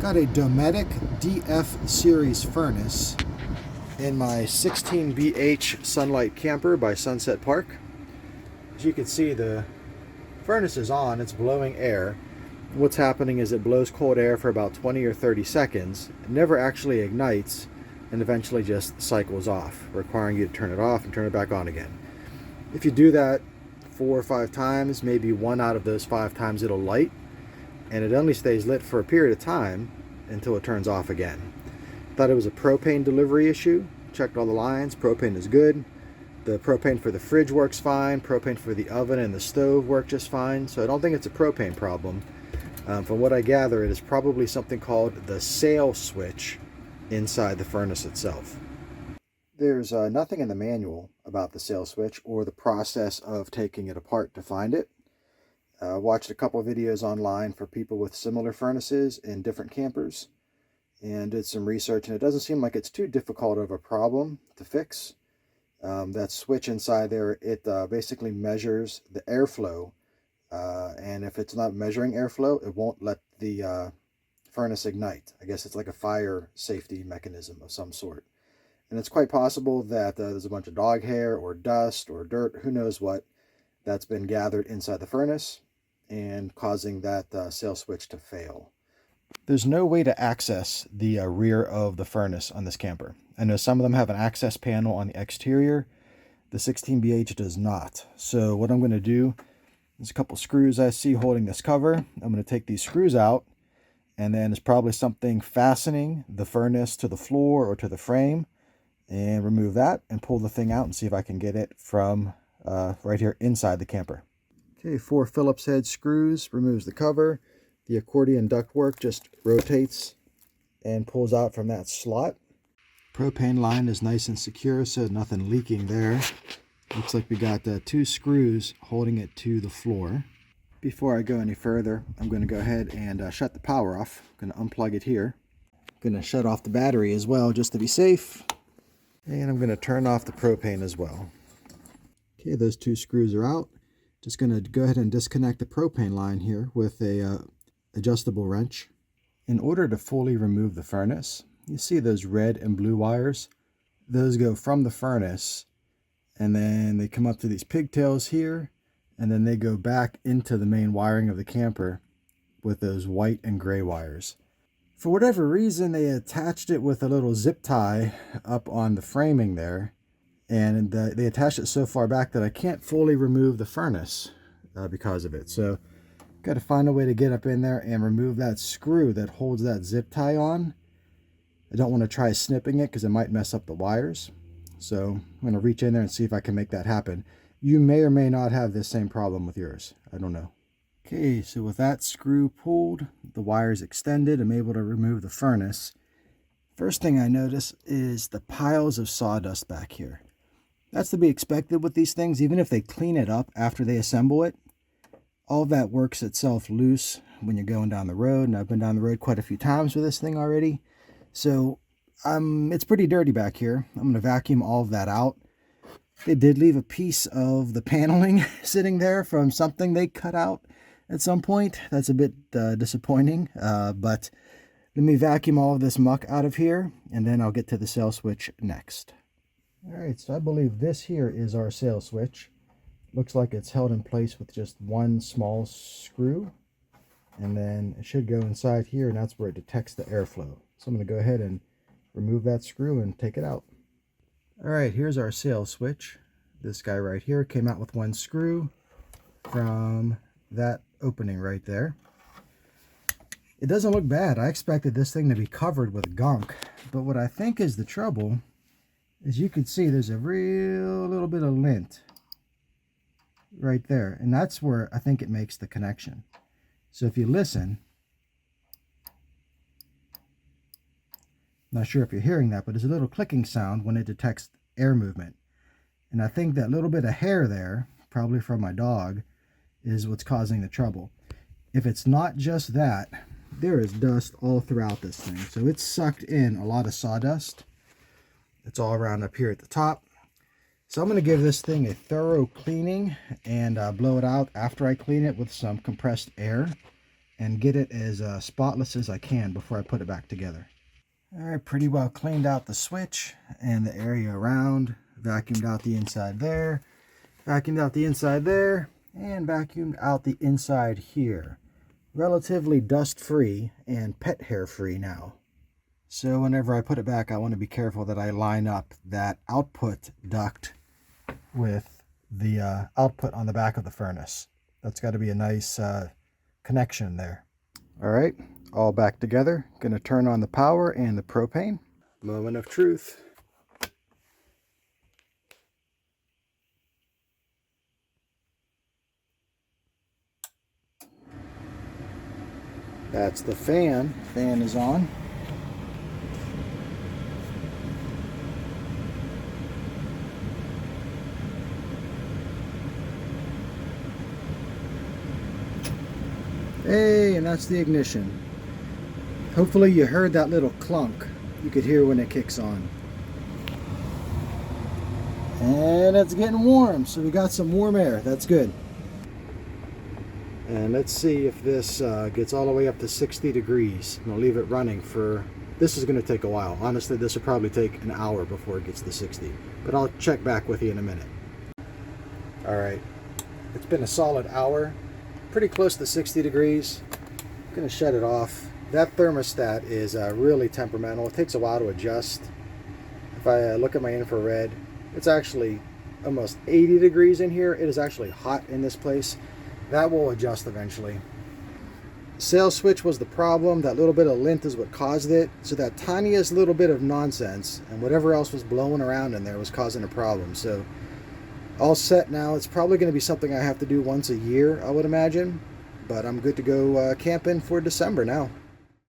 Got a Dometic DF series furnace in my 16BH Sun Lite camper by Sunset Park. As you can see, the furnace is on, it's blowing air. What's happening is it blows cold air for about 20 or 30 seconds. It never actually ignites and eventually just cycles off, requiring you to turn it off and turn it back on again. If you do that 4 or 5 times, maybe 1 out of those 5 times it'll light, and it only stays lit for a period of time until it turns off again. Thought it was a propane delivery issue. Checked all the lines. Propane is good. The propane for the fridge works fine. Propane for the oven and the stove work just fine. So I don't think it's a propane problem. From what I gather, it is probably something called the sail switch inside the furnace itself. There's nothing in the manual about the sail switch or the process of taking it apart to find it. Watched a couple of videos online for people with similar furnaces in different campers and did some research, and it doesn't seem like it's too difficult of a problem to fix. That switch inside there, it basically measures the airflow, and if it's not measuring airflow, it won't let the furnace ignite. I guess it's like a fire safety mechanism of some sort. And it's quite possible that there's a bunch of dog hair or dust or dirt, who knows what, that's been gathered inside the furnace and causing that sail switch to fail. There's no way to access the rear of the furnace on this camper. I know some of them have an access panel on the exterior. The 16BH does not. So what I'm going to do, there's a couple screws I see holding this cover. I'm going to take these screws out, and then there's probably something fastening the furnace to the floor or to the frame, and remove that and pull the thing out and see if I can get it from right here inside the camper. Okay, 4 Phillips head screws, removes the cover. The accordion ductwork just rotates and pulls out from that slot. Propane line is nice and secure, so nothing leaking there. Looks like we got 2 screws holding it to the floor. Before I go any further, I'm going to go ahead and shut the power off. I'm going to unplug it here. I'm going to shut off the battery as well, just to be safe. And I'm going to turn off the propane as well. Okay, those 2 screws are out. Just going to go ahead and disconnect the propane line here with a adjustable wrench. In order to fully remove the furnace, you see those red and blue wires? Those go from the furnace, and then they come up to these pigtails here, and then they go back into the main wiring of the camper with those white and gray wires. For whatever reason, they attached it with a little zip tie up on the framing there, and they attached it so far back that I can't fully remove the furnace because of it. So got to find a way to get up in there and remove that screw that holds that zip tie on. I don't want to try snipping it because it might mess up the wires. So I'm going to reach in there and see if I can make that happen. You may or may not have this same problem with yours. I don't know. Okay, so with that screw pulled, the wires extended, I'm able to remove the furnace. First thing I notice is the piles of sawdust back here. That's to be expected with these things, even if they clean it up after they assemble it. All of that works itself loose when you're going down the road, and I've been down the road quite a few times with this thing already. So it's pretty dirty back here. I'm going to vacuum all of that out. They did leave a piece of the paneling sitting there from something they cut out at some point. That's a bit disappointing, but let me vacuum all of this muck out of here, and then I'll get to the sail switch next. All right, so I believe this here is our sail switch. Looks like it's held in place with just 1 small screw, and then it should go inside here, and that's where it detects the airflow. So I'm going to go ahead and remove that screw and take it out. All right, here's our sail switch. This guy right here came out with 1 screw from that opening right there. It doesn't look bad. I expected this thing to be covered with gunk, but what I think is the trouble is you can see there's a real little bit of lint right there, and that's where I think it makes the connection. So if you listen, not sure if you're hearing that, but there's a little clicking sound when it detects air movement, and I think that little bit of hair there, probably from my dog, is what's causing the trouble. If it's not just that, there is dust all throughout this thing. So it's sucked in a lot of sawdust. It's all around up here at the top. So I'm going to give this thing a thorough cleaning and blow it out after I clean it with some compressed air. and get it as spotless as I can before I put it back together. All right, pretty well cleaned out the switch and the area around, vacuumed out the inside there, vacuumed out the inside there, and vacuumed out the inside here. Relatively dust-free and pet hair-free now. So whenever I put it back, I want to be careful that I line up that output duct with the output on the back of the furnace. That's got to be a nice connection there. All right, all back together. Going to turn on the power and the propane. Moment of truth. That's the fan. Fan is on. Hey, and that's the ignition. Hopefully you heard that little clunk. You could hear when it kicks on. And it's getting warm, so we got some warm air. That's good. And let's see if this gets all the way up to 60 degrees. And I'll leave it running for... This is going to take a while. Honestly, this will probably take an hour before it gets to 60. But I'll check back with you in a minute. All right. It's been a solid hour. Pretty close to 60 degrees. I'm going to shut it off. That thermostat is really temperamental. It takes a while to adjust. If I look at my infrared, it's actually almost 80 degrees in here. It is actually hot in this place. That will adjust eventually. Sales switch was the problem. That little bit of lint is what caused it. So that tiniest little bit of nonsense and whatever else was blowing around in there was causing a problem. So all set now. It's probably going to be something I have to do once a year, I would imagine. But I'm good to go camping for December now.